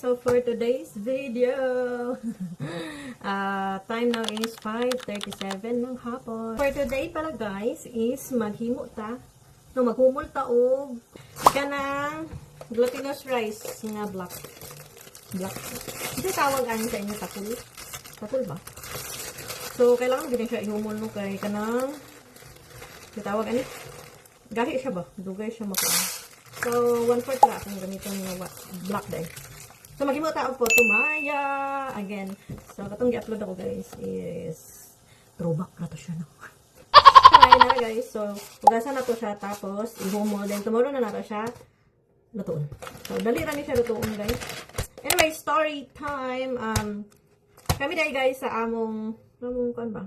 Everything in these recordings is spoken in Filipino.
So for today's video, time now is 5:37 ng hapon. For today pala guys is maghimo ta, maghumol ta og kanang glutinous rice nga black. Ito tawag ani sa inyo takul ba? So kailangan gid siya ihumol no kay kanang tawag ani gahi siya ba? Dugay siya makuha. So 1/4 ra akong gamiton nga black dye. So, maghimo ta og potumaya again. So, katong gi-upload ako guys is throwback na to siya no. Kaya na guys. So, hugasan na to siya tapos ihumol. Then, tomorrow na nato siya lutuon. So, dali ra ni siya lutuon guys. Anyway, story time. Kami dahil guys sa among kuan ba?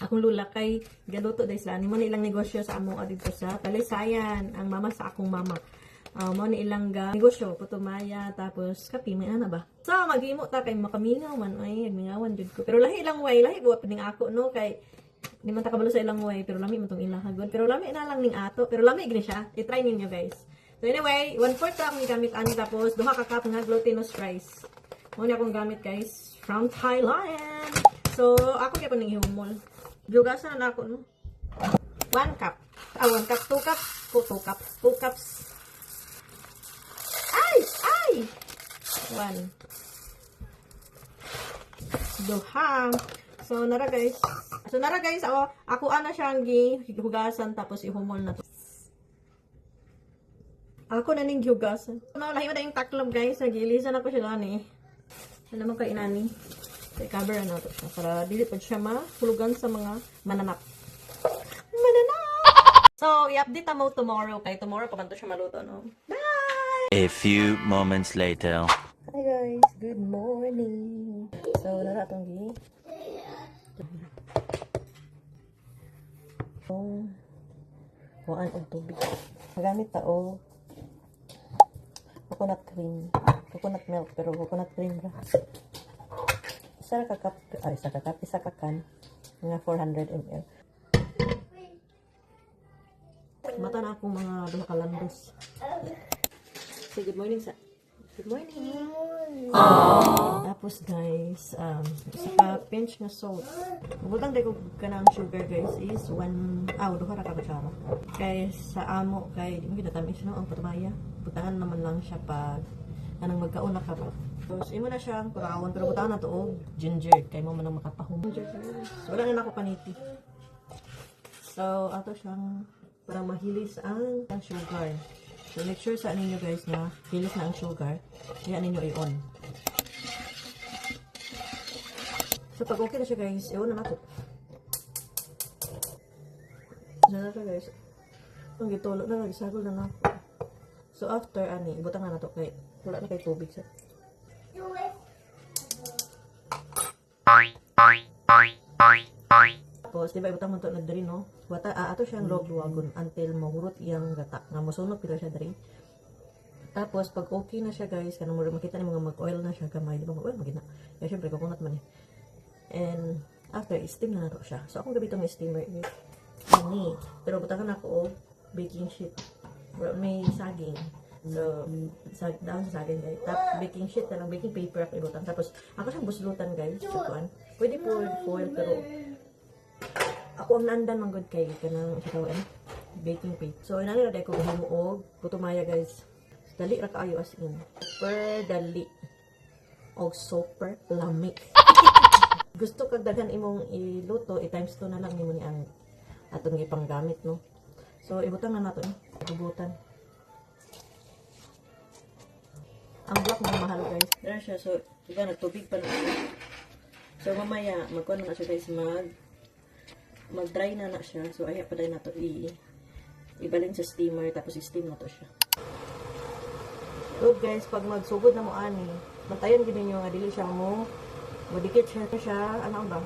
Akong lula kay galuto dahil sila. Nimo na ilang negosyo sa among adito sa Talisayan. Ang mama sa akong mama. Mo ni ilang negosyo, putumaya, tapos kape, may ana ba? So, maghimo ta kay makamingaw man, ay, nagmingawan jud ko. Pero lahi ilang way, lahi guwap ning ako, no? Kay, di man ta kabalo sa ilang way, pero lami man tong ilang hagod. Pero lami na lang ning ato, pero lami gini siya. I-try ninyo guys. So anyway, 1/4 ta akong gamit ani, tapos duha ka cup nga glutinous rice. Mo ni akong gamit guys, from Thailand. So, ako gyapon ning ihumol. Jugasan na ako, no? 1 cup. 1 cup, 2 cups. 2 cups. Ay! 1. Duha. So, nara guys, ako ana siyang gihugasan tapos ihumol na to. Ako na ning gihugasan. No, lahi mo na yung taklob guys, nagilisan ako siya gani. Ano naman kay inani? Kay cover na to siya para dili pa siya mahulugan sa mga mananap. So, i-update mo tomorrow kay tomorrow pa man to siya maluto, no? Bye! A few moments later. Hi guys, good morning. So, nara atong kuhaan og tubig. Magamit ta og coconut cream. Coconut milk, pero coconut cream ra. Isa ka can. Mga 400 ml. Mata na akong mga duha ka landos. Say good morning sa. Good morning. Tapos guys, isa ka pinch na salt. Butang day ko kanang sugar guys is 1 duha ra ka kutsara. Kay sa amo kay di mo ginatamis no ang patumaya. Butangan naman lang siya pag anang magkauna ka ba. So, imo na siyang kurawon pero butangan na to og ginger kay mo man makapahum. So, wala na ako paniti. So, ato siyang para mahilis ang sugar. So, make sure sa ninyo guys na hilis na ang sugar. Kaya ninyo i-on. So, pag okay na siya guys, i-on na nato. So, na ito guys. Ang gitulo na, isagol na nato. So, after, ibutang na nato kay wala na kay tubig siya. Tapos, diba ibutang mo ito na diri, no? Ato siyang log-luwagon until mahurot iyang gata. Nga musunod pila siya diri. Tapos, pag okay na siya guys, kanang makita ni mga mag-oil na siya kamay. Diba mag-oil? Magina. Kaya syempre, coconut man eh. And, after, steam na nato siya. So, akong gabitong steamer. Pero butangan ako o baking sheet. May saging. So, down sa saging guys. Tapos, baking sheet na lang. Baking paper ako ibutang. Tapos, ako siyang buslutan guys. Chukuan. Pwede po foil, pero ako ang nandan man good kay kanang baking paper. So inani ra ko gahimo og putumaya guys. Dali ra kaayo as in. Super dali. Og super lami. Gusto kag daghan imong iluto, i-times 2 na lang nimo ni ang atong gipanggamit no. So ibutang na nato ni. Ibutan. Ang block na mahal guys. Dara siya so iba nagtubig pa na. So mamaya magkuan na siya guys mag-dry na siya. So, ayaw pa rin na ito ibalin sa steamer. Tapos, i-steam na to siya. So, guys, pag magsugod na mo ani, mantayan gini nyo nga dili siya mo madikit siya, ano ba?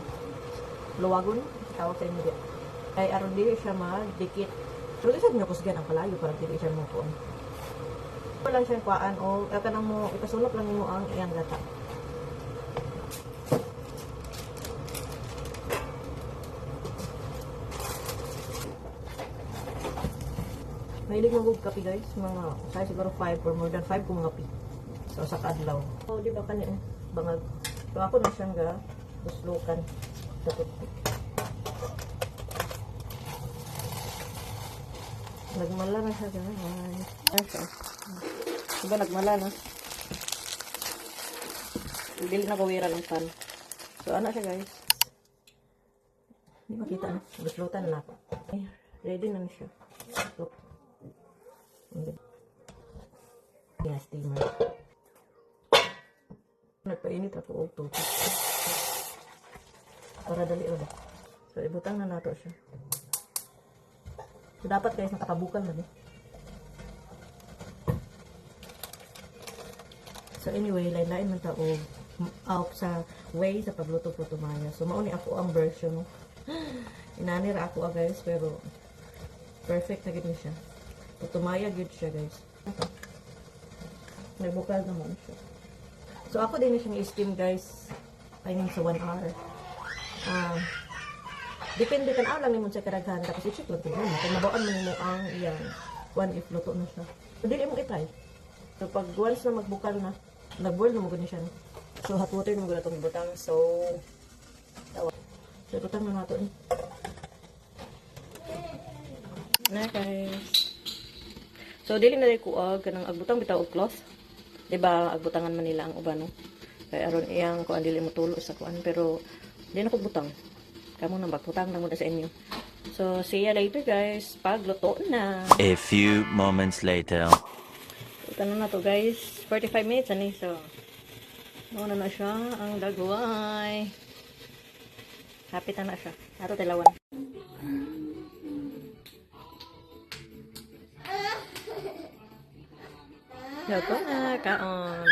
Luwagon? Tawag sa inyo diya. Kaya, aron dili siya madikit. Pero, isa nyo kusgan ang kalayo para dili siya mo kuon. Ito lang siyang kuaan o kanang mo, ipasulap lang mo ang iyang gata. Mahilig mag kape guys. Mga, say siguro 5 or more than 5 kung kape. So, sa kadlaw. Oh, di ba kanya bangag. So, ako na siyang tuslukan. Tutupik. Nagmala na siya guys. Ayan siya. Diba nagmala na? Dili na kawira ng pan. So, ano siya guys? Hindi makita na. Tuslutan na ako. Okay. Ready na siya. So, yeah, steamer. Nagpainit ako og tubig. Para dali ba. So, ibutang na nato siya. So, dapat guys, nakapabukal na din. So, anyway, lain-lain man ta og out sa way sa pagluto po tumaya. So, mauni ako ang version. Inanira ako guys, pero perfect na gid ni siya. Putumaya gid siya guys. Nagbukal naman siya. So, ako din na siyang i-steam guys. I mean, sa 1 hour. Depende kan lang ni mo sa karaghan. Tapos i-check lang ito. Kung mabawaan mo ang iyang 1 if luto na siya. So, dili mo i-try. So, pag once na magbukal na, nag-boil na mo gani siya. So, hot water mo gana itong butang. So, butang na nato eh. Na guys. So, dili na rin kuag kanang agbutang bitaw og cloth. Diba, agbutangan man nila ang uban, no? Kaya aron iyang kuan dili mo tulo sa kuan, pero di na ko butang. Kamo nang magbutang lang muna sa inyo. So, see you later guys. Pagluto na. A few moments later. Ito na to guys. 45 minutes ani. So, nauna na siya ang dagway. Hapit na siya. Ato tilawan. Ito na, kaon.